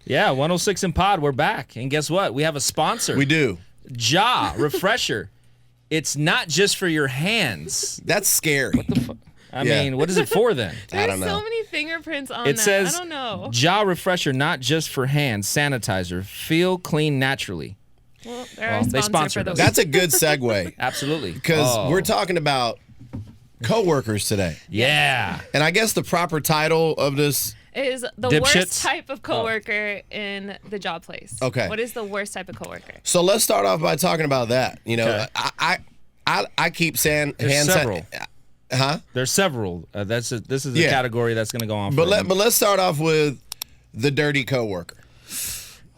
Yeah, 106 in Pod, we're back. And guess what? We have a sponsor. We do. Jaw Refresher. It's not just for your hands. That's scary. What the fuck? I mean, what is it for then? I don't There's know. so many fingerprints on It that. says I don't know. Jaw Refresher, not just for hands, sanitizer. Feel clean naturally. Well, they're our they sponsor sponsored for us. the That's a good segue Absolutely. because we're talking about coworkers today. Yeah. And I guess the proper title of this, is the Dipshits? worst type of coworker in the job place. Okay. What is the worst type of coworker? so let's start off by talking about that. You know, Okay. I keep saying There's hand several. Huh? There's several. This is a Yeah. category that's going to go on But for let's start off with the dirty coworker.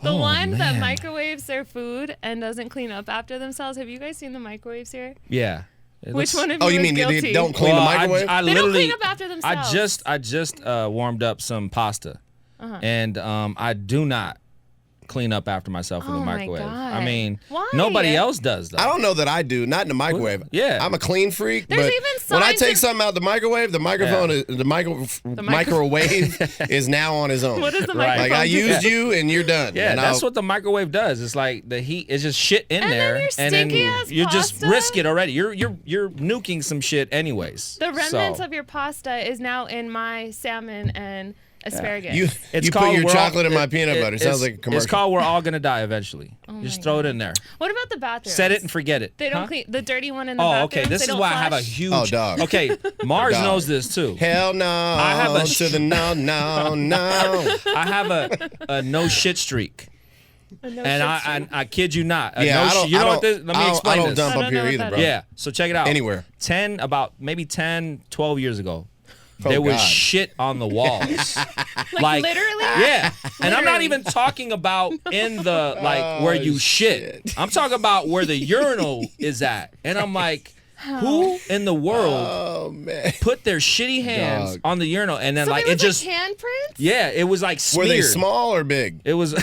The one that man. microwaves their food and doesn't clean up after themselves. Have you guys seen the microwaves here? Yeah. It Which looks- one of Oh, you you is mean guilty? they don't clean the microwave? I They don't literally, clean up after themselves. I just warmed up some pasta, and I do not clean up after myself in Oh the my microwave. God. I mean, Why? nobody else does though. I don't know that I do. Not in the microwave. Yeah. I'm a clean freak. There's but even when I signs take of- something out the microwave, the microphone, microwave is now on his own. What is the Right. microphone? Like I do? used you and you're done. Yeah, and that's I'll- what the microwave does. It's like the heat is just shit in And then there, your and then stinky-ass you just pasta? risk it already. You're nuking some shit anyways. The remnants So, of your pasta is now in my salmon and asparagus. you it's you called put your We're All- chocolate in my it- peanut it- butter. Sounds it's- like a commercial. It's called We're All Gonna Die Eventually. Just my throw it in there. What about the bathroom? Set it and forget it. They don't Huh? clean the dirty one in the Oh, bathroom. okay. This is why I have a huge. Oh, dog. Okay, Mars Dog. knows this too. Hell no. I have a to the no, no, no. I have a no shit streak, and I kid you not. A Yeah, no I shit- don't. you know I what don't, this? Let I me don't- explain I don't this. dump I up don't know here what either, that bro. is. Yeah. So check it out. Anywhere. Maybe 10, 12 years ago, Oh, there was God. shit on the walls. like literally. Yeah, and I'm not Literally. even talking about in the like where you shit. shit. I'm talking about where the urinal is at, and I'm like, who in the world Oh man. put their shitty hands Dog. on the urinal and then So like they it look just like handprints. yeah, it was like Were smeared. they small or big? It was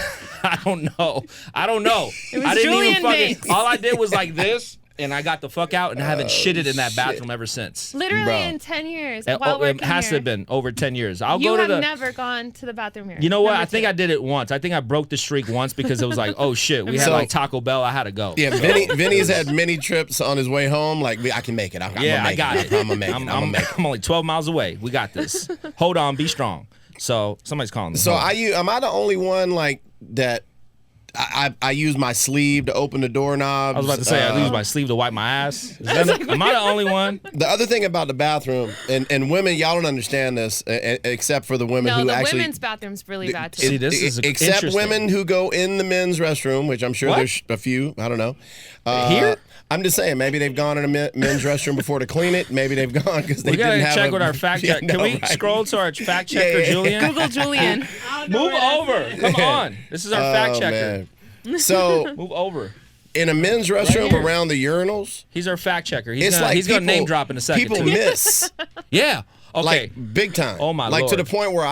I don't know. I don't know. It was I didn't Julian even fucking Banks. all I did was like this and I got the fuck out and I haven't shitted in that shit. bathroom ever since. Literally Bro. in 10 years. It, while it working has to here. have been over 10 years. I'll You go to have the never gone to the bathroom here. You know what? Number I think two. I did it once. I think I broke the streak once because it was like, oh shit, we had So- like Taco Bell. I had to go. Yeah, Vinny's had many trips on his way home. Like, I can make it. I'm Yeah, gonna make I got it. I'm gonna make it. I'm gonna make it. I'm only 12 miles away. We got this. Hold on, be strong. So somebody's calling me. So Hold on. am I the only one like that? I use my sleeve to open the doorknobs. I was about to say I use my sleeve to wipe my ass. Am I the only one? The other thing about the bathroom, and women, y'all don't understand this, except for the women No, who the actually. women's bathroom's really bad too. See, this is except interesting. women who go in the men's restroom, which I'm sure What? there's a few. I don't know. Here? I'm just saying, maybe they've gone in a men's restroom before to clean it. Maybe they've gone because they We gotta didn't have check a, with our fact Yeah, check. Can no, we right. scroll to our fact checker, Yeah. Julian? Google Julian. Move over. Come on. This is our fact Oh, checker. man. So Move over. in a men's restroom here. around the urinals, He's our fact checker. He's it's gonna, like he's gonna people- name drop in a second. People too. miss. Yeah. Okay. Like big time. Oh, my Like to Lord. the point where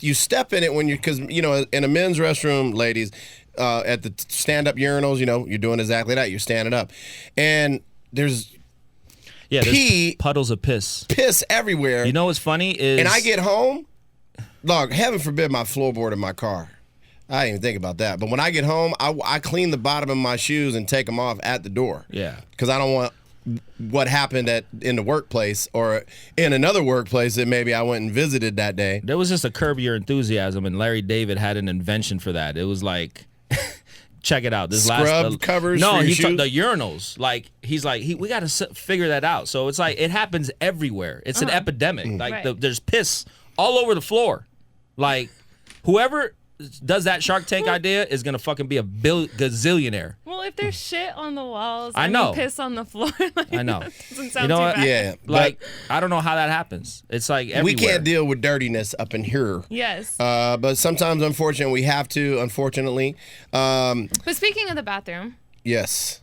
you step in it when because in a men's restroom, ladies, at the stand-up urinals, you're doing exactly that. You're standing up, and there's yeah. There's pee- puddles of piss. piss everywhere. You know what's funny is and I get home, dog. Heaven forbid my floorboard in my car. I didn't even think about that. But when I get home, I clean the bottom of my shoes and take them off at the door. Yeah. Because I don't want what happened in the workplace or in another workplace that maybe I went and visited that day. There was just a Curb Your Enthusiasm, and Larry David had an invention for that. It was like, check it out. This Scrub covers No, for your he took shoes? the urinals. Like he's like, we got to figure that out. So it's like it happens everywhere. It's an epidemic. Like Right. there's piss all over the floor. Like whoever does that Shark Tank idea is gonna fucking be a gazillionaire. Well, if there's shit on the walls, I and know. you piss on the floor. Like, I know. that doesn't sound You know too what? bad. Yeah. Like I don't know how that happens. It's like everywhere. We can't deal with dirtiness up in here. Yes. But sometimes, unfortunately, we have to, unfortunately. But speaking of the bathroom, Yes.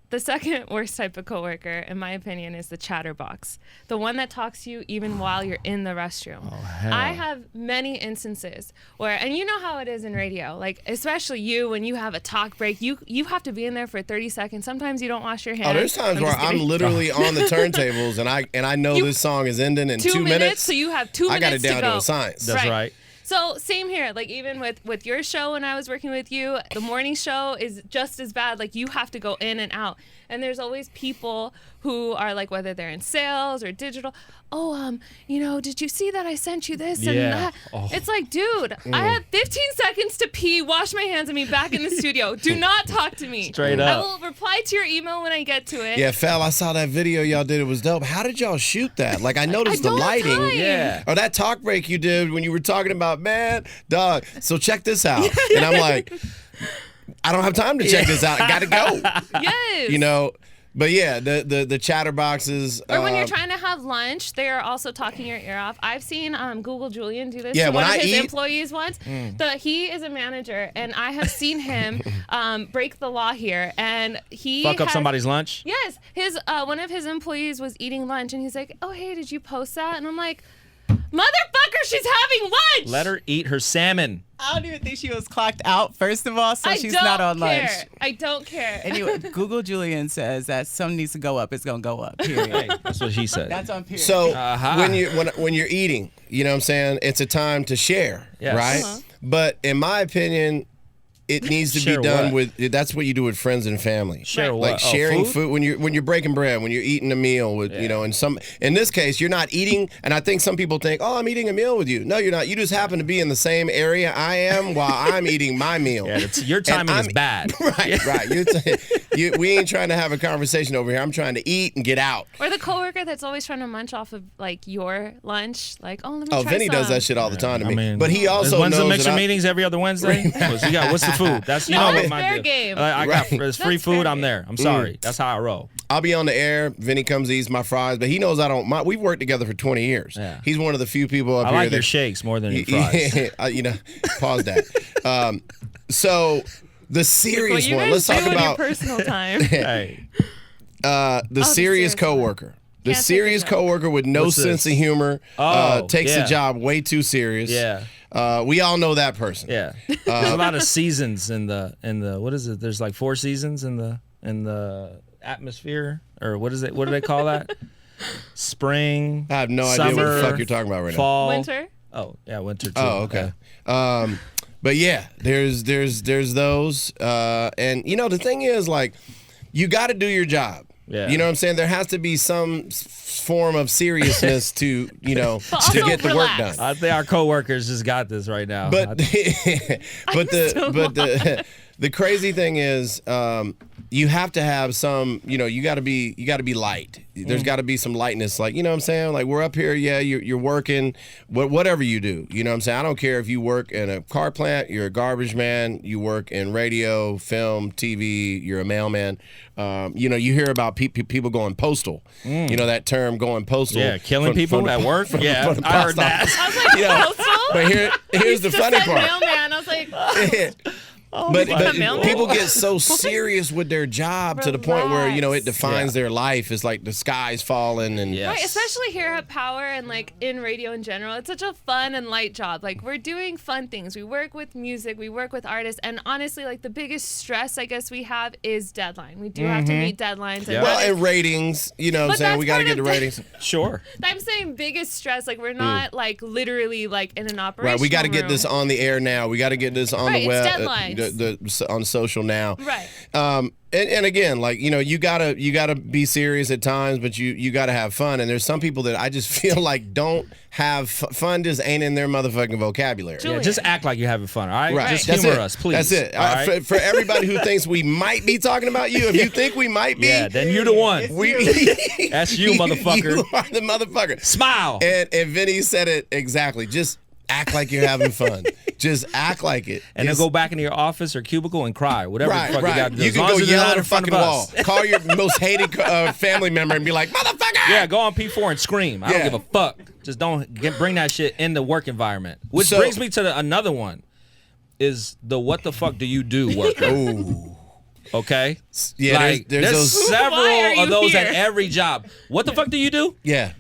the second worst type of coworker, in my opinion, is the chatterbox. The one that talks to you even while you're in the restroom. Oh, hell. I have many instances where, and you know how it is in radio, like especially you when you have a talk break, you have to be in there for 30 seconds. Sometimes you don't wash your hands. Oh, there's times where just I'm kidding. literally on the turntables and I know this song is ending in 2 minutes. So you have 2 I minutes got it down to go. to a science. That's right. So same here. Like even with your show when I was working with you, the morning show is just as bad. Like you have to go in and out. And there's always people who are like, whether they're in sales or digital, did you see that I sent you this and that? Oh. It's like, dude, I have 15 seconds to pee, wash my hands, and be back in the studio. Do not talk to me. Straight up. I will reply to your email when I get to it. Yeah, Fel, I saw that video y'all did. It was dope. How did y'all shoot that? Like, I noticed the lighting. Yeah. Or that talk break you did when you were talking about, man, dog, so check this out. And I'm like, I don't have time to check this out. I got to go. Yes. You know, but yeah, the chatterboxes. Or when you're trying to have lunch, they are also talking your ear off. I've seen Google Julian do this Yeah, to when one of I his eat- employees once. He is a manager, and I have seen him break the law here. And he Fuck up somebody's lunch? Yes, his one of his employees was eating lunch, and he's like, "Oh, hey, did you post that?" And I'm like, "Motherfucker, she's having lunch." Let her eat her salmon. I don't even think she was clocked out, first of all, so she's don't not on care. lunch. I don't care. Anyway, Google Julian says that something needs to go up. It's going to go up, period. Hey, that's what she said. That's on period. So Uh-huh. when you're eating, you know what I'm saying? It's a time to share, Yes. right? Uh-huh. But in my opinion, it needs to Share be done what? with. That's what you do with friends and family. Share Right. what? Like Oh, sharing food? when you're breaking bread, when you're eating a meal with in this case you're not eating, and I think some people think, oh, I'm eating a meal with you. No, you're not. You just happen to be in the same area I am while I'm eating my meal. Yeah, your timing is I'm- bad. Right. We ain't trying to have a conversation over here. I'm trying to eat and get out. Or the coworker that's always trying to munch off of like your lunch, like, oh, let me Oh, try Vinny some. does that shit all the time to me. I mean, but he also when's knows the mixer that meetings every other Wednesday? What's the food? That's No, what it's my fair deal. game. I got Right. it's free That's food. fair I'm there. I'm sorry. That's how I roll. I'll be on the air. Vinny comes, eats my fries, but he knows I don't. We've worked together for 20 years. Yeah. He's one of the few people up I here like that your shakes more than your fries. pause that. So the What serious you one. guys Let's do talk in your about personal time. Hey, the serious serious one. coworker. The Can't take serious a joke. coworker with no What's sense this? of humor takes yeah. the job way too serious. Yeah. We all know that person. yeah. There's a lot of seasons in the what is it? There's like 4 seasons in the atmosphere, or what is it? What do they call that? Spring. I have no summer, idea what the fuck you're talking about right now. fall. Winter. Oh yeah, winter too. Oh, okay. But yeah, there's those, and the thing is, like, you got to do your job. Yeah. You know what I'm saying? There has to be some form of seriousness to to also get the work relax. done. I think our coworkers just got this right now. But still the crazy thing is, you have to have some, you got to be light. There's got to be some lightness, like, you know what I'm saying? Like, we're up here, yeah, you're working, whatever you do, you know what I'm saying? I don't care if you work in a car plant, you're a garbage man, you work in radio, film, TV, you're a mailman. You hear about people going postal. That term, going postal. yeah, killing from- people from- at work. from- Yeah, from the I heard post office. that. I was like, postal? But here's the Just funny said part. mailman. I was like, But a mailman? people get so serious with their job to the point where it defines their life. It's like the sky's falling, and Yeah. right, especially here at Power and like in radio in general, it's such a fun and light job. Like we're doing fun things. We work with music, we work with artists, and honestly, like the biggest stress I guess we have is deadline. We do have to meet deadlines. And Yeah. well, that is- and ratings. You know what I'm But saying? that's We got to part get the of the- ratings. Sure. I'm saying biggest stress. Like we're not like literally like in an operation. Right, we got to get this on the air now. We got to get this on Right, the it's web, deadlines. on social now. Right. And again, like, you gotta be serious at times, but you gotta have fun. And there's some people that I just feel like don't have fun, just ain't in their motherfucking vocabulary. Julia. Yeah, just act like you're having fun, all right? Right. Just That's humor it. us, please. That's it. all right? For everybody who thinks we might be talking about you, if you think we might be, Yeah, then you're the one. That's you, motherfucker. You are the motherfucker. Smile. And Vinny said it exactly. Just act like you're having fun. Just act like it. And then It's- go back into your office or cubicle and cry. Whatever Right, the fuck right. you got to do. You As can long go as it's yell not at a in front fucking of wall. us. Call your most hated family member and be like, motherfucker! Yeah, go on P4 and scream. I don't Yeah. give a fuck. Just don't bring that shit in the work environment. Which So- brings me to another one. Is the what the fuck do you do worker? Ooh. Okay? Yeah, like, there's those. Why are several you of those here? at every job. What the fuck do you do? Yeah.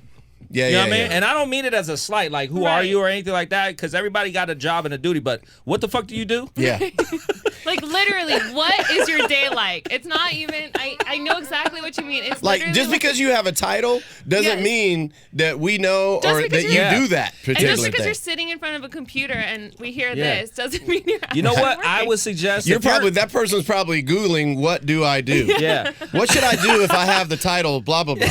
Yeah, You know yeah, what I mean? yeah. And I don't mean it as a slight, like, who are Right. you or anything like that, because everybody got a job and a duty, but what the fuck do you do? Yeah. Like literally, what is your day like? It's not even. I know exactly what you mean. It's Like, literally just because you have a title doesn't Yes. mean that we know Just or because that you you're- do that and particular just because thing. you're sitting in front of a computer and we hear Yeah. this doesn't mean you're. You know actually what? I working. would suggest You're if probably that person's probably Googling what do I do? Yeah. What should I do if I have the title blah blah blah?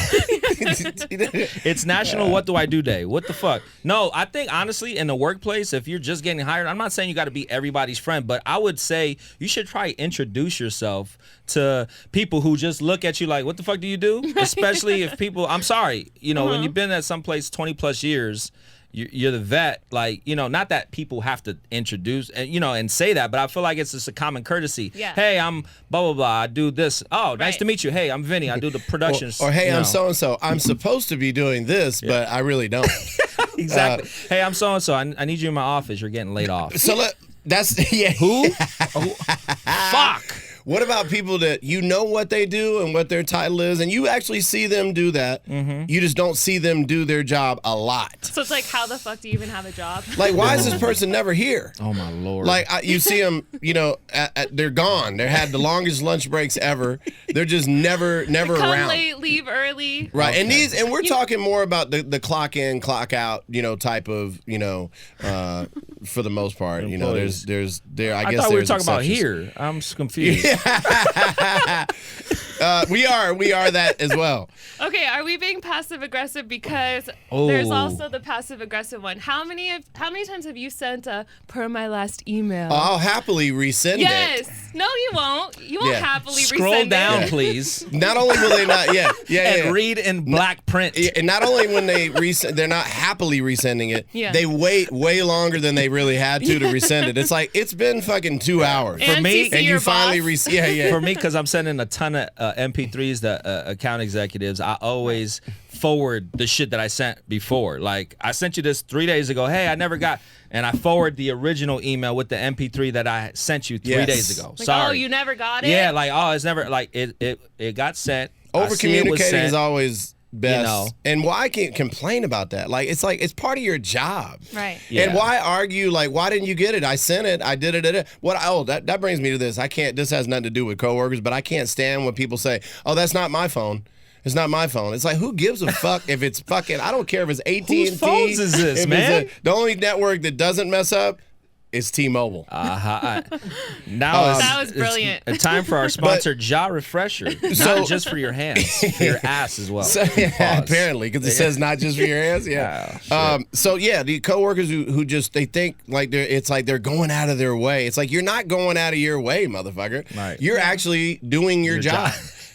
It's National What Do I Do Day. What the fuck? No, I think honestly in the workplace, if you're just getting hired, I'm not saying you got to be everybody's friend, but I would say you should try to introduce yourself to people who just look at you like, what the fuck do you do? Especially if people, I'm sorry, you know, when you've been at some place 20 plus years, you're the vet, like, you know, not that people have to introduce and, you know, and say that, but I feel like it's just a common courtesy. Yeah. Hey, I'm blah, blah, blah. I do this. Oh, nice Right. to meet you. Hey, I'm Vinny. I do the productions. Or hey, you I'm know. so and so. I'm supposed to be doing this, but I really don't. Exactly. Hey, I'm so and so. I need you in my office. You're getting laid off. So that's yeah. Who? Fuck. What about people that you know what they do and what their title is, and you actually see them do that? Mm-hmm. You just don't see them do their job a lot. So it's like, how the fuck do you even have a job? Like, why is this person never here? Oh my lord. Like you see them, you know, they're gone. They had the longest lunch breaks ever. They're just never Come around. late, leave early. Right, and we're talking more about the clock in, clock out, you know, type of, you know, for the most part, you know, Employees. I I guess thought we were there's talking about exceptions. here. I'm confused. We are that as well. Okay, are we being passive aggressive? Because Oh. there's also the passive aggressive one. How many times have you sent a per my last email? I'll happily resend yes. it. No, you won't. You won't Yeah. happily Scroll resend down, it. please, Not only will they not, yeah, and read in black print. Yeah, and not only when they they're not happily resending it. Yeah. They wait way longer than they really had to resend it. It's like it's been fucking 2 hours. And me- CC and you your finally boss. yeah. For me, because I'm sending a ton of MP3s to account executives, I always forward the shit that I sent before. Like, I sent you this 3 days ago. Hey, I never got, and I forward the original email with the MP3 that I sent you 3 Yes. days ago. Like, Sorry. oh, you never got it? Yeah, like, oh, it's never, like, it got sent. I Over see it was communicating sent. is always best. know. And why can't complain about that? Like it's part of your job. Right. Yeah. And why argue like why didn't you get it? I sent it. I did it. That brings me to this. This has nothing to do with coworkers, but I can't stand when people say, "Oh, that's not my phone." It's not my phone. It's like, who gives a fuck if it's fucking, I don't care if it's AT&T. Whose phones is this, if man? it's the only network that doesn't mess up is T-Mobile. Now it's, That was brilliant. It's a time for our sponsor, Jaw Refresher. So- Not just for your hands, for your ass as well. So, yeah, Pause. apparently, because it says not just for your hands. Yeah. So yeah, the coworkers who just they think like they're going out of their way. It's like you're not going out of your way, motherfucker. Right. You're actually doing your job.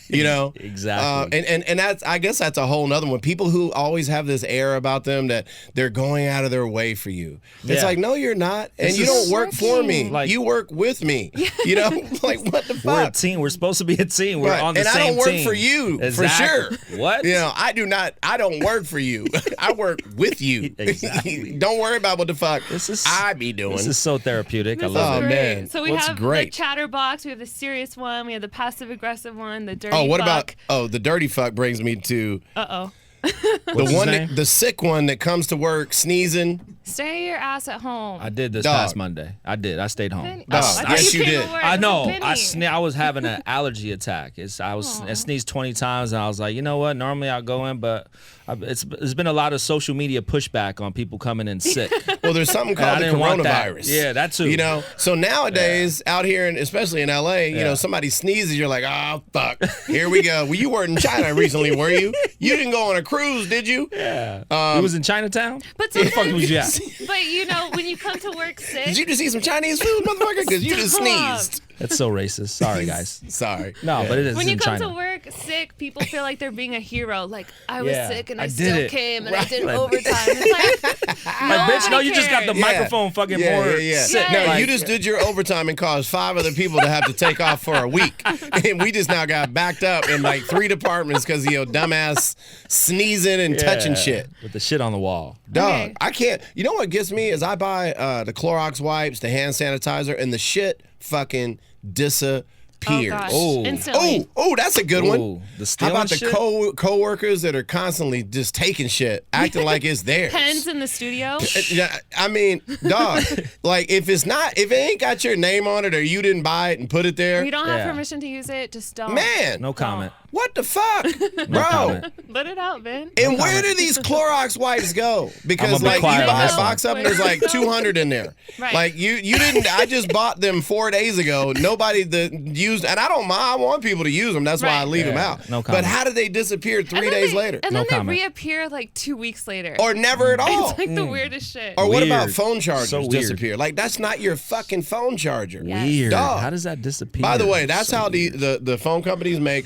You know, Exactly. And that's, I guess that's a whole nother one. People who always have this air about them that they're going out of their way for you. It's Yeah. like, no, you're not, and This you is don't work for me. Like- You work with me. You know, like what the We're a fuck? team. We're supposed to be a team. We're Right. on the And I same don't work team. for you, for Exactly. sure. What? You know, I do not. I don't work for you. I work with you. Exactly. Don't worry about what the fuck This is- I be doing. This is so therapeutic. I This love is Oh, it. great. man. So we What's have great? the chatterbox, we have the serious one, we have the passive aggressive one, the dirty Oh, what fuck. about? Oh, the dirty fuck brings me to Uh-oh. the his one, name? the sick one that comes to work sneezing. Stay your ass at home. I did this Dog. past Monday. I did. I stayed home. Vinny- Dog. I thought Yes, you came did. to work. I It know. was Vinny. I was having an allergy attack. I sneezed 20 times, and I was like, you know what? Normally I'll go in, but it's been a lot of social media pushback on people coming in sick. Well, there's something And I called the didn't want that. coronavirus. Yeah, that too. You know, so nowadays out here, and especially in LA, you know, somebody sneezes, you're like, oh fuck, here we go. Well, you were in China recently, were you? You didn't go on a cruise, did you? Yeah. It was in Chinatown? But Where the fuck sometimes- was you at? But you know, when you come to work sick, Did you just eat some Chinese food, motherfucker? Because you just Stop. sneezed. That's so racist. Sorry, guys. Sorry. No, but it is when in you come China. to work sick, people feel like they're being a hero. Like, I was Yeah, sick and I I, did still it. came and I Right. did Like- overtime. It's like, Like, bitch, no, you just got the cares. microphone fucking more sick. No, Yes. you just did your overtime and caused 5 other people to have to take off for a week. And we just now got backed up in like 3 departments because of your dumbass sneezing and touching shit. With the shit on the wall. Dog, Okay. I can't. You know what gets me is I buy the Clorox wipes, the hand sanitizer, and the shit fucking disappears. disappears. gosh. Oh. Instantly. Oh, that's a good one. Ooh, the How stealing about the shit? co-workers that are constantly just taking shit, acting like it's theirs? Pens in the studio. Yeah, I mean, dog, like if it ain't got your name on it or you didn't buy it and put it there, You don't have Yeah. permission to use it. Just don't. man, No comment. what the fuck, bro? comment. Let it out, man. And where do these Clorox wipes go? Because be like you quiet on buy a this one. box of them, there's like 200 in there. Right. Like you didn't. I just bought them 4 days ago. Nobody that used, and I don't mind. I want people to use them. That's why I Right. leave them Yeah, out. no But comment. how did they disappear 3 days later, And No then they comment. reappear like 2 weeks later. or never at all? It's like the weirdest shit. Or what about Weird. phone chargers So weird. disappear? Like that's not your fucking phone charger. Yes. Weird. Dog. How does that disappear? By the way, that's So how weird. the phone companies make.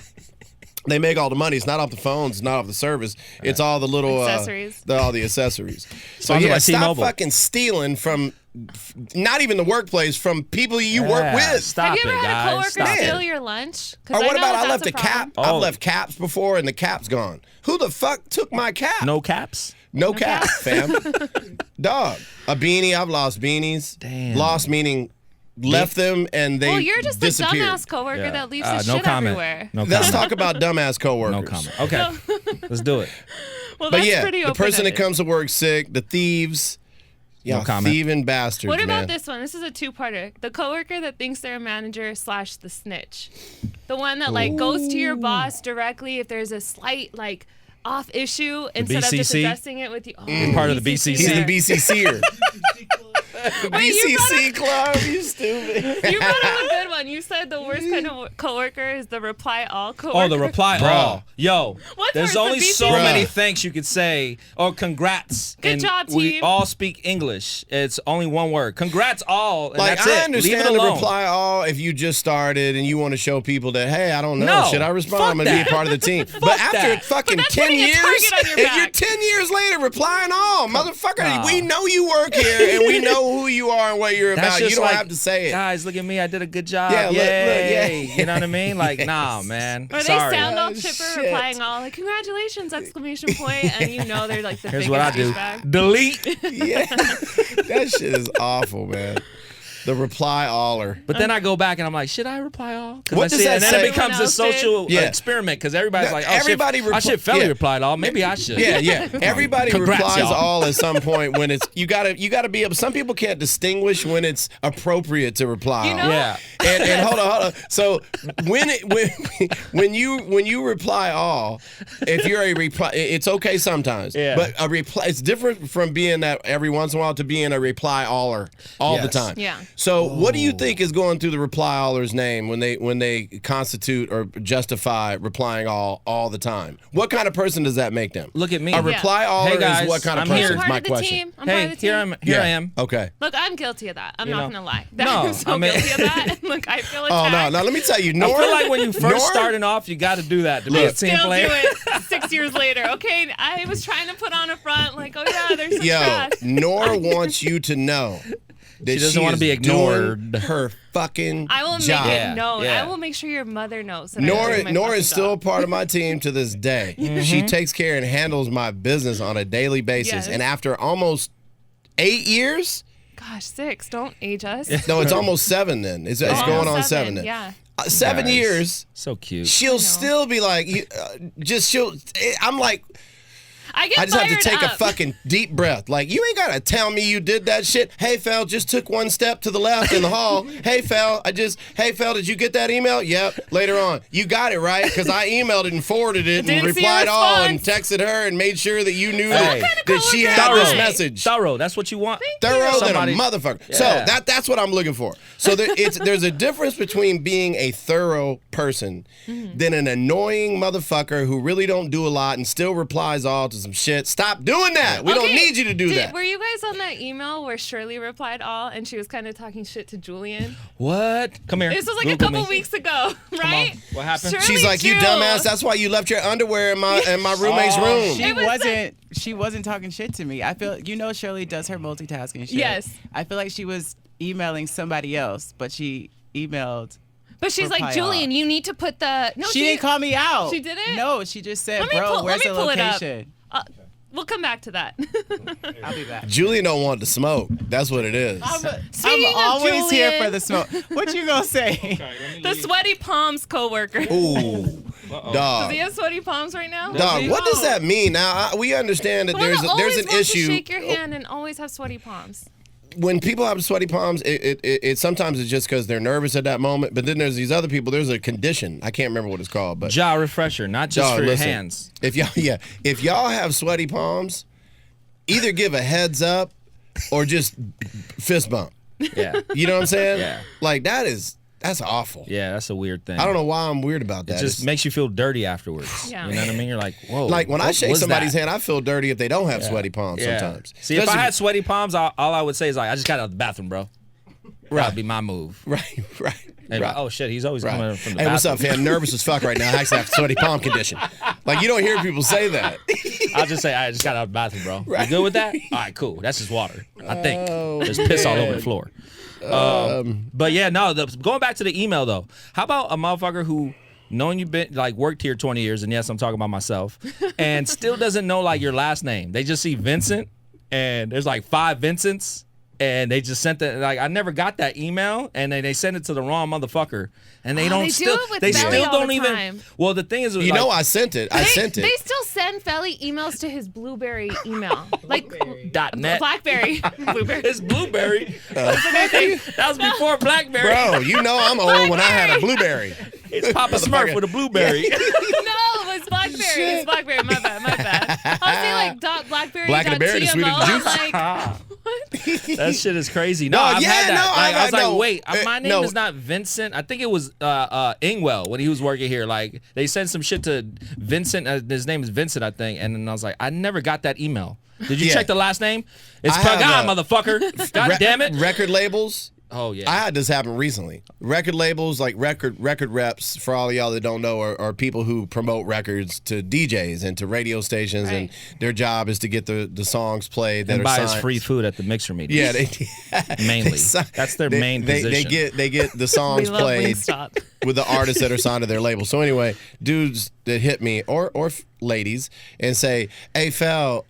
They make all the money. It's not off the phones. It's not off the service. It's all the little Accessories. all the accessories. So Sponsored yeah, by stop T-Mobile. fucking stealing from, not even the workplace, from people you work Yeah, with. Stop Have you ever it, had a guys. coworker Stop steal it. your lunch? 'Cause Or what know about that I left a that's cap? problem. I've Oh. left caps before and the cap's gone. Who the fuck took my cap? No caps? No cap, fam. Dog. A beanie. I've lost beanies. Damn. Lost meaning left them and they Well, you're just a disappeared. dumbass coworker Yeah. that leaves his no shit comment. everywhere. No Let's comment. talk about dumbass coworkers. No comment. Okay. Let's do it. Well, But that's yeah, pretty the person that open-ended. comes to work sick, the thieves, No comment. thieving bastards. What about man. this one? This is a two-parter. The coworker that thinks they're a manager / the snitch. The one that like goes to your boss directly if there's a slight like off issue instead of just BCC? addressing it with you. Oh, part of the BCC. He's the there. BCCer. The Wait, you BCC club, you stupid. You brought up a good one. You said the worst kind of coworker is the reply all coworker. Oh, the reply Bro. all. Yo, What's there's worse, the only so BCC? many Bruh. thanks you could say. Or congrats. Good And job, We team. all speak English. It's only one word. Congrats all. And Like that's I it. understand Leave it the alone. reply all if you just started and you want to show people that hey, I don't know, No. should I respond? Fuck I'm gonna be a that. part of the team. But after that. fucking But that's 10 putting a years, target on your if back. you're 10 years later replying all, motherfucker, Nah. we know you work here and we know who you are and what you're That's about. just You don't like, have to say it. Guys, look at me. I did a good job. Yeah, look, Yay. yeah. You know what I mean? Like, nah, man. Or they Sorry. sound all Oh, chipper, shit. replying all like "congratulations!" ! And you know they're like the Here's biggest what I do. douchebag. Delete. Yeah, that shit is awful, man. The reply aller. But then I go back and I'm like, should I reply all? 'Cause What I does see it, that and then say? it becomes a Everyone else social did? Yeah. experiment because everybody's No, like, oh, everybody shit, I should repli- fairly yeah. replied all. Maybe I should. Yeah, yeah. Everybody Congrats, replies y'all. all at some point when it's you gotta be able. Some people can't distinguish when it's appropriate to reply. You all. know? Yeah. And hold on. So when you reply all, if you're a reply, it's okay sometimes. Yeah. But a reply, it's different from being that every once in a while to being a reply aller all the Yes. time. Yeah. So what do you think is going through the reply aller's name when they constitute or justify replying all the time? What kind of person does that make them? Look at me. A reply all Hey, guys, is what kind of I'm person here. is I'm part my of the question. team. I'm part Hey, of the team. here Yeah. I am. Okay. Look, I'm guilty of that. I'm You not know. gonna lie. No, I'm so I mean- guilty of that. Look, I feel Oh attacked. no, let me tell you, I Nora. feel like when you first Nora- starting off, you got to do that to be a Look. team Still player. do it 6 years later. Okay, I was trying to put on a front, like, oh yeah, there's some Yo, trash. Nora wants you to know that She doesn't wanna is be ignored. doing her fucking I will job. make Yeah, it known. yeah. I will make sure your mother knows. That I'm doing Nora, my Nora fucking is still a job. part of my team to this day. She takes care and handles my business on a daily basis. Yes. And after almost 8 years, Gosh, 6. Don't age us. no, it's almost 7 then. It's Oh, going on almost 7 then. Yeah. 7 Guys, years, So cute. she'll still be like, I'm like, I get I just have to fired take up. a fucking deep breath. Like, you ain't got to tell me you did that shit. Hey, Fel, just took one step to the left in the hall. Hey, Fel, did you get that email? Yep, later on. You got it, right? Because I emailed it and forwarded it and Didn't see a replied all and response. texted her and made sure that you knew Hey. that she coworker had am this I? message. Thorough. That's what you want. Thorough Somebody- than a motherfucker. So Yeah. that's what I'm looking for. So there's a difference between being a thorough person than an annoying motherfucker who really don't do a lot and still replies all to some shit. Stop doing that. We don't Okay, need you to do that. Were you guys on that email where Shirley replied all and she was kind of talking shit to Julian? What? Come here. This was like a Google couple me. weeks ago, right? What happened? Shirley She's like, you Jew. dumbass. That's why you left your underwear in my roommate's Oh, room. She wasn't talking shit to me. I feel Shirley does her multitasking shit. Yes. I feel like she was emailing somebody else, but she emailed. But she's reply like, Julian, all. you need to put the. No, She didn't call me out. She didn't? No, she just said, Let me bro, pull- where's let me the pull it up. location? We'll come back to that. I'll be back. Julian don't want to smoke. That's what it is. Speaking I'm of always here Julian, for the smoke. What you gonna say? the sweaty palms coworker. Ooh, Does dog. he have sweaty palms right now? Dog, what does that mean? Now we understand that The one there's that an always wants issue to shake your hand and always have sweaty palms. when people have sweaty palms. It sometimes it's just because they're nervous at that moment. But then there's these other people. There's a condition. I can't remember what it's called. But Jaw refresher, not just dog, for your listen, hands. if y'all have sweaty palms, either give a heads up or just fist bump. Yeah. You know what I'm saying? Yeah. Like that's awful. Yeah, that's a weird thing. I don't know why I'm weird about that. It just makes you feel dirty afterwards. Yeah. You know what I mean? You're like, whoa. like when I what shake was somebody's that? hand, I feel dirty if they don't have sweaty palms Yeah. sometimes. See, if I Especially- had sweaty palms, all I would say is like, I just got out of the bathroom, bro. That'd be my move. right. And Right. oh shit, he's always Right. coming from the Hey, bathroom. what's up, fam? Nervous as fuck right now. I actually have a sweaty palm condition. Like, you don't hear people say that. I'll just say, I just got out of the bathroom, bro. Right. You good with that? All right, cool. That's just water. I think. There's piss all over the floor. But yeah, no, going back to the email though. How about a motherfucker who knowing you've been like worked here 20 years, and yes, I'm talking about myself, and still doesn't know like your last name. They just see Vincent and there's like 5 Vincents. And they just sent it like I never got that email, and they sent it to the wrong motherfucker, and they don't they do still it with they Belly still all don't the even. time. Well, the thing is, You know, I sent it. I sent it. They still send Felly emails to his Blueberry email, like .net. BlackBerry. Blueberry. It's Blueberry. That was before BlackBerry. Bro, you know I'm old when I had a blueberry. It's Papa Smurf with a blueberry. No, it was BlackBerry. It was BlackBerry. My bad. I was saying like .blackberry. Black and the berry, the sweet and the juice. Like, That shit is crazy. No, No, I've yeah, had that. no, Like, I was no. like, wait, my name no. is not Vincent. I think it was Ingwell when he was working here. Like they sent some shit to Vincent. His name is Vincent, I think. And then I was like, I never got that email. Did you Yeah. check the last name? It's I have, Pagan, motherfucker. God damn it. Record labels. Oh yeah. I had this happen recently. Record labels, like record reps, for all of y'all that don't know, are people who promote records to DJs and to radio stations, and their job is to get the songs played that and are buy signed. us free food at the mixer meeting. Yeah, Mainly. That's their main position. They get the songs we love played Wingstop. with the artists that are signed to their label. So anyway, dudes that hit me or ladies and say, "Hey, Fel,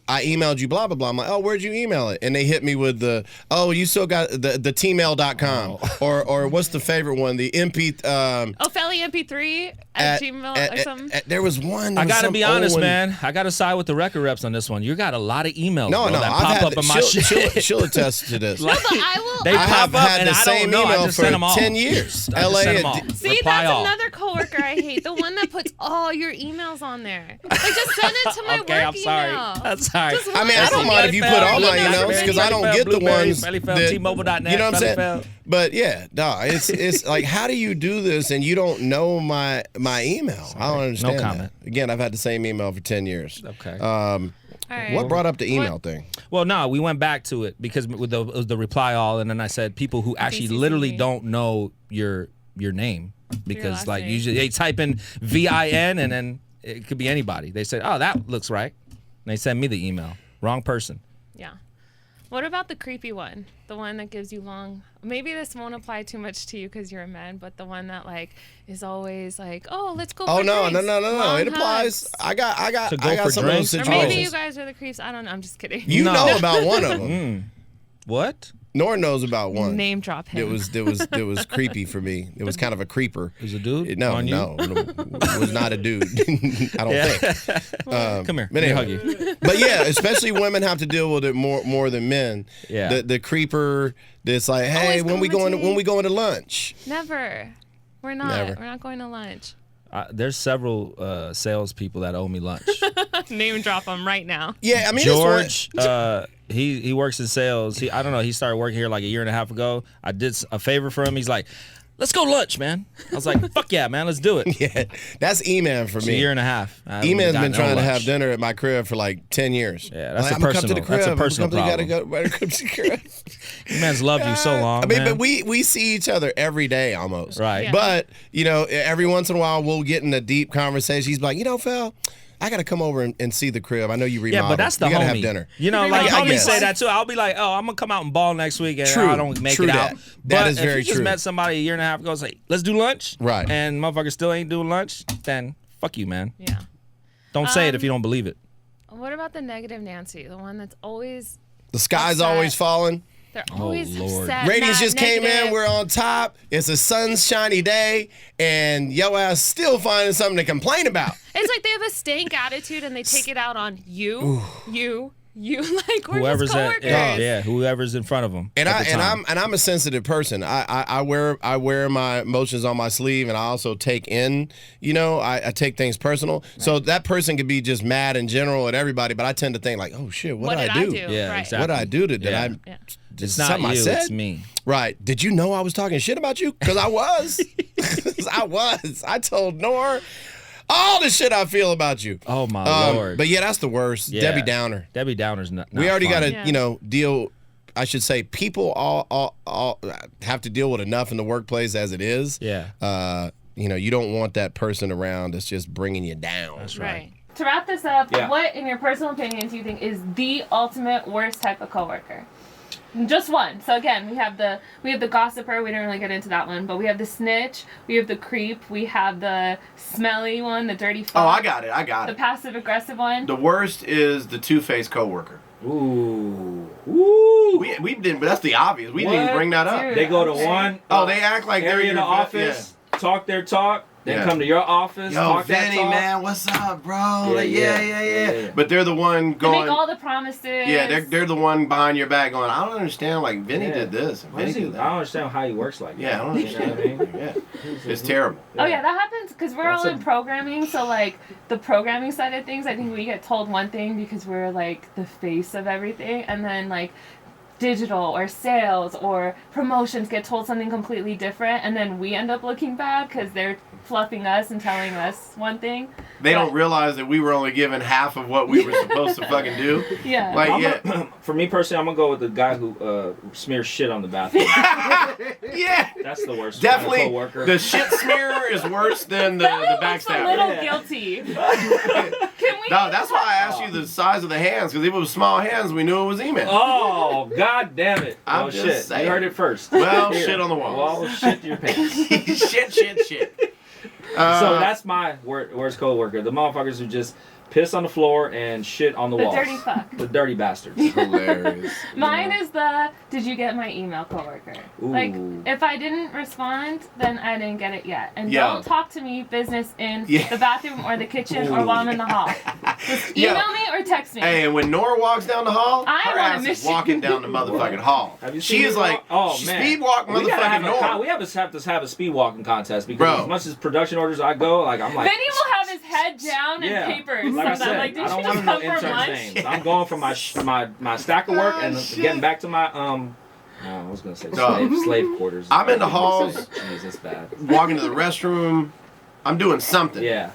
I emailed you, blah, blah, blah." I'm like, "Oh, where'd you email it?" And they hit me with you still got the tmail.com. Or what's the favorite one? The MP. Felly MP3 at Gmail or something. There was one. I gotta be honest, one. man. I gotta side with the record reps on this one. You got a lot of emails No, bro, no, that I've pop had up in my shit. She'll attest to this. Like, But I will. they I pop have up had and the I same don't know. I email just for send them all. 10 years. I just LA send them all. See, Reply that's all. another coworker I hate. The one that puts all your emails on there. Like, just send it to my Okay, work I'm sorry. email. I'm sorry. Just I mean, I don't mind if you put all my emails because I don't get the ones that, T-Mobile.net, you know what I'm saying? Felly Fel. But yeah, no, it's like, how do you do this and you don't know my email? I don't understand. No comment. That. Again, I've had the same email for 10 years. Okay. All right. What brought up the email thing? Well, no, we went back to it because with it was the reply all, and then I said people who actually BCC. literally don't know your name because last like name. usually they type in VIN and then it could be anybody. They said, "Oh, that looks right," and they send me the email. Wrong person. Yeah. What about the creepy one? The one that gives you long. Maybe this won't apply too much to you because you're a man, but the one that like is always like, "Oh, let's go." Oh for no, drinks. no. Long It applies. hugs. I got To go for some of those drinks? Or situations. maybe you guys are the creeps. I don't know. I'm just kidding. You No. know about one of them. What? Nor knows about one. Name drop him. It was creepy for me. It was kind of a creeper. Is a dude? No, on you? no, it was not a dude. I don't think. Come here. But Let me anyway. hug you. But yeah, especially women have to deal with it more than men. Yeah. The creeper that's like, hey, Always when we going to lunch? Never. We're not. Never. We're not going to lunch. There's several salespeople that owe me lunch. Name drop them right now. Yeah, I mean George, he works in sales. I don't know. He started working here like a year and a half ago. I did a favor for him. He's like, "Let's go lunch, man." I was like, "Fuck yeah, man, let's do it." Yeah, that's E-Man for It's a me. year and a half. I haven't E-Man's gotten been trying no to have lunch. dinner at my crib for like 10 years. Yeah, that's like, a I'm gonna come to personal- the crib. that's a I'm gonna personal come to- problem. gotta come to the crib. Man's loved you so long. I mean, man. but we see each other every day almost. Right. Yeah. But, every once in a while we'll get in a deep conversation. He's like, Fel, I got to come over and see the crib. I know you remodeled. Yeah, but that's the we gotta homie. have dinner. You know, like I homies guess. say that too. I'll be like, "Oh, I'm gonna come out and ball next week," and True. I don't make True it out. that. But That is if very you just true. met somebody a year and a half ago, say, "Let's do lunch," Right. And motherfucker still ain't doing lunch, then fuck you, man. Yeah. Don't say it if you don't believe it. What about the negative Nancy? The one that's always The sky's upset. always falling. They're always Lord. upset. Ratings mad, just came in. negative. We're on top. It's a sunshiny day, and yo ass still finding something to complain about. It's like they have a stank attitude and they take it out on you. Like we're Whoever's just at, coworkers. whoever's in front of them. And I'm a sensitive person. I wear my emotions on my sleeve, and I also take in. I take things personal. Right. So that person could be just mad in general at everybody, but I tend to think like, oh shit, what did I do? Yeah, right. exactly. What did I do? Did I? It's not something you, I said? it's me. Right. Did you know I was talking shit about you? Because I was. I told Nor all the shit I feel about you. Oh, my Lord. But yeah, that's the worst. Yeah. Debbie Downer. Debbie Downer's not We already got fun. to, deal. I should say people all have to deal with enough in the workplace as it is. Yeah. You don't want that person around that's just bringing you down. That's Right. To wrap this up, Yeah. what, in your personal opinion, do you think is the ultimate worst type of coworker? Just one. So again, we have the gossiper. We didn't really get into that one, but we have the snitch. We have the creep. We have the smelly one, the dirty fuck. Oh, I got The it. passive aggressive one. The worst is the two-faced coworker. Ooh. We didn't, but that's the obvious. We didn't even What? bring that up. Dude. They go to Okay. one They act like they're area in the your office, talk their talk, then Yeah. come to your office, Yo, talk Vinny, that talk. man, what's up, bro? Yeah, Like, yeah. But they're the one They going. make all the promises. Yeah, they're the one behind your back going, I don't understand. Like, Vinny Yeah. did this. And Why Vinny does he- did I don't that. understand how he works like that. Yeah, I don't You know what I understand. mean? Yeah. It's terrible. Oh yeah, that happens because we're That's all in programming. So like the programming side of things, I think we get told one thing because we're like the face of everything, and then like digital or sales or promotions get told something completely different, and then we end up looking bad because they're fluffing us and telling us one thing. They But- don't realize that we were only given half of what we were supposed to fucking do. Yeah. Like, I'm yeah. For me personally, I'm gonna go with the guy who smears shit on the bathroom. Yeah. That's the worst. Definitely, kind of coworker. the shit smearer is worse than the That one looks a backstabber. little Yeah. guilty. Can we? No, that's why I asked you the size of the hands, because if it was small hands, we knew it was E-Man. Oh, god damn it. I'm Oh, just shit. saying. You heard it first. Well, Here. shit on the walls. Well, shit your pants. shit. So that's my worst coworker. The motherfuckers who just piss on the floor and shit on the The walls. dirty fuck. The dirty bastards. hilarious. Mine is the did you get my email coworker? Ooh. Like if I didn't respond, then I didn't get it yet. And Yeah. don't talk to me business in Yeah. the bathroom or the kitchen or Ooh. while I'm in the hall. Just Yeah. email me or text me. Hey, and when Nora walks down the hall, I her wanna ass is miss you. walking down the motherfucking hall. Have you She seen is me like, walk? she man. speed walk We gotta motherfucking have Nora. we have to have a speed walking contest because Bro. as much as production orders I go, like I'm like. Then he will have his head down Yeah. and papers. Like I sometimes. said, Like, did I don't you want just to know come for interns' lunch? names. I'm going for my stack of work Oh, and shit. getting back to my I was gonna say No. slave quarters. I'm in the halls. Jeez, that's bad. Walking to the restroom, I'm doing something. Yeah.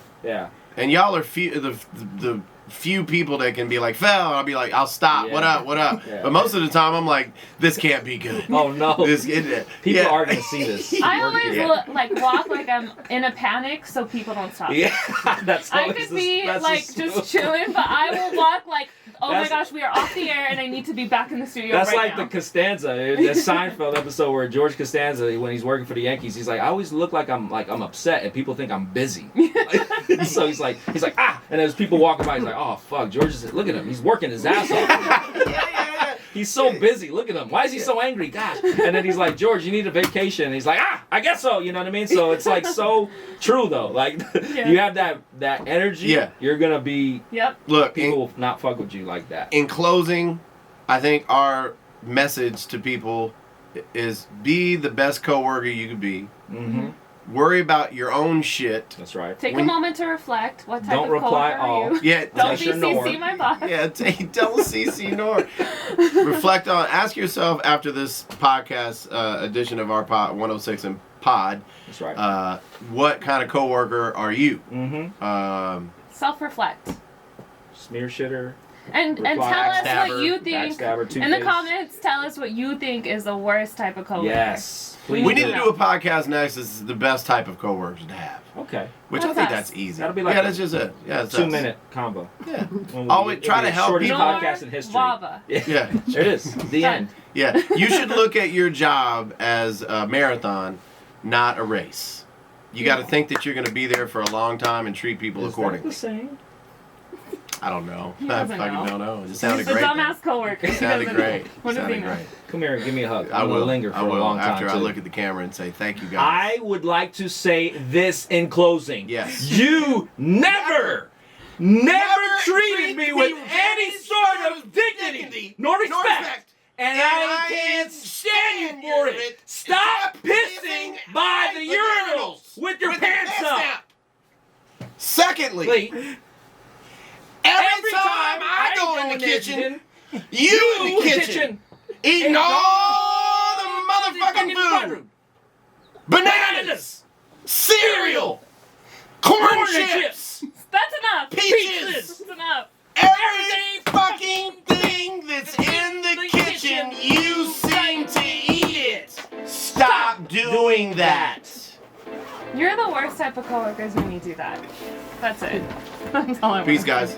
And y'all are the few people that can be like, Fel, I'll be like, I'll stop. Yeah. What up? Yeah. But most of the time, I'm like, this can't be good. Oh no. People yeah. are gonna see this. I Work always here. walk like I'm in a panic so people don't stop. Yeah, that's. I always could the- be that's like the- just chilling, but I will walk like, oh my That's- gosh, we are off the air and I need to be back in the studio That's right like now. the Costanza, the Seinfeld episode where George Costanza, when he's working for the Yankees, he's like, I always look like I'm upset, and people think I'm busy. So he's like ah, and as people walking by, he's like, oh fuck, George is look at him, he's working his ass off. Yeah. He's so busy. Look at him. Why is he so angry? Gosh. And then he's like, George, you need a vacation. And he's like, I guess so. You know what I mean? So it's like so true though. Like you have that energy. Yeah. You're gonna be Yep. Look, people will not fuck with you like that. in closing, I think our message to people is be the best coworker you could be. Mm-hmm. Worry about your own shit. That's right. Take When- a moment to reflect. What type Don't of reply coworker all. are you? Yeah, Don't Unless be you're Nor. CC my boss. yeah. Tell CC Nor. Reflect on. Ask yourself after this podcast edition of our pod 106 and Pod. That's right. What kind of coworker are you? Mm-hmm. Self-reflect. Smear shitter. And Reply, tell us backstabber, what you think. backstabber, In the two-face. comments, tell us what you think is the worst type of coworker. Yes. We We Please need to do a podcast next. This is the best type of coworkers to have. Okay. Which That's I think us. that's easy. That'll be like yeah, a that's just it. Yeah, it's 2 us. minute combo. Yeah. When we- Always try it'll be to the help shortest people. podcast in history. Waba. Yeah. There it is. The Done. end. Yeah. You should look at your job as a marathon, not a race. You got to think that you're going to be there for a long time and treat people Is that accordingly. the same? I don't know. He I doesn't fucking know. don't know. It just sounded He's a great. dumbass coworker. He Sounded doesn't great. know. What does he Sounded know? great. Come here and give me a hug. I I'm will gonna linger for I a will long time after too. I look at the camera and say thank you guys. I would like to say this in closing. Yes. You never treated me with any sort of dignity nor respect. And I can't stand you for it. Stop pissing by the urinals with your pants up. Secondly, every time I go in the kitchen, you in the kitchen eating all the motherfucking food. Bananas, cereal, corn chips, That's enough. peaches. That's enough. Every fucking thing that's in the kitchen, you seem to eat it. Stop doing that. You're the worst type of coworkers when you do that. That's it. That's all I want. Peace, guys.